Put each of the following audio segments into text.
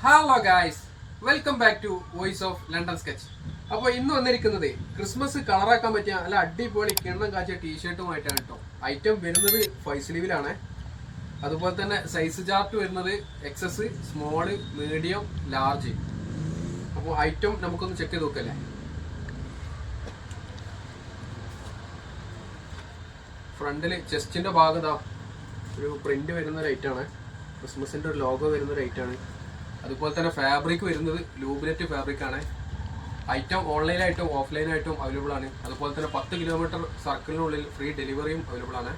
Hello guys, welcome back to voice of London sketch. അപ്പോൾ ഇന്ന് വന്നിരിക്കുന്നത് ക്രിസ്മസ് കളറാക്കാൻ പറ്റിയ നല്ല അടിപൊളി കിണ്ണം കാച്ചിയ ടീഷർട്ടുമായിട്ടാണ് കേട്ടോ. ഐറ്റം വരുന്നത് 5 സ്ലീവിലാണ്. അതുപോലെ തന്നെ സൈസ് ചാർട്ട് വരുന്നത് എക്സസ്, സ്മോള്, മീഡിയം, ലാർജ്. അപ്പോൾ ഐറ്റം നമുക്കൊന്ന് ചെക്ക് ചെയ്ത് നോക്കല്ലേ. ഫ്രണ്ടിൽ ചെസ്റ്റിൻ്റെ ഭാഗം ഒരു പ്രിന്റ് വരുന്ന ഒരു ഐറ്റാണ്. ക്രിസ്മസിൻ്റെ ഒരു ലോഗോ വരുന്ന ഒരു ഐറ്റാണ്. അതുപോലെ തന്നെ ഫാബ്രിക് വരുന്നത് ലൂബ്രറ്റ് ഫാബ്രിക് ആണ്. ഐറ്റം ഓൺലൈനായിട്ടും ഓഫ്ലൈനായിട്ടും അവൈലബിൾ ആണ്. അതുപോലെ തന്നെ 10 കിലോമീറ്റർ സർക്കിളിനുള്ളിൽ ഫ്രീ ഡെലിവറിയും അവൈലബിൾ ആണ്.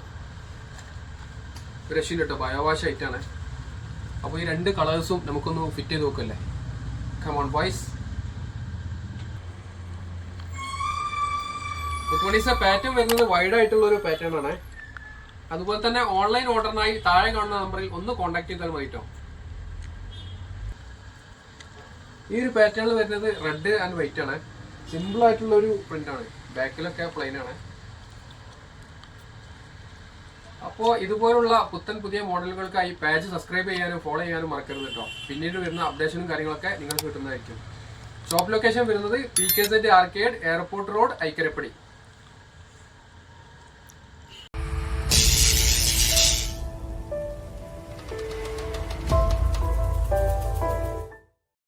രക്ഷയില്ല കേട്ടോ, ബയോവാഷ് ഐറ്റാണ്. അപ്പോൾ ഈ 2 കളേഴ്സും നമുക്കൊന്ന് ഫിറ്റ് ചെയ്ത് നോക്കല്ലേ. Come on boys. പാറ്റേൺ വരുന്നത് വൈഡ് ആയിട്ടുള്ള ഒരു പാറ്റേൺ ആണ്. അതുപോലെ തന്നെ ഓൺലൈൻ ഓർഡറിനായി താഴെ കാണുന്ന നമ്പറിൽ ഒന്ന് കോൺടാക്ട് ചെയ്താൽ മതി കേട്ടോ. ഈ ഒരു പാറ്റേണിൽ വരുന്നത് റെഡ് ആൻഡ് വൈറ്റ് ആണ്. സിമ്പിൾ ആയിട്ടുള്ള ഒരു പ്രിന്റ് ആണ്. ബാക്കിലൊക്കെ പ്ലെയിൻ ആണ്. അപ്പോൾ ഇതുപോലുള്ള പുത്തൻ പുതിയ മോഡലുകൾക്കായി പേജ് സബ്സ്ക്രൈബ് ചെയ്യാനും ഫോളോ ചെയ്യാനും മറക്കരുത് കേട്ടോ. പിന്നീട് വരുന്ന അപ്ഡേഷനും കാര്യങ്ങളൊക്കെ നിങ്ങൾക്ക് കിട്ടുന്നതായിരിക്കും. ഷോപ്പ് ലൊക്കേഷൻ വരുന്നത് PKZ arcade, airport road, Aikkarappadi.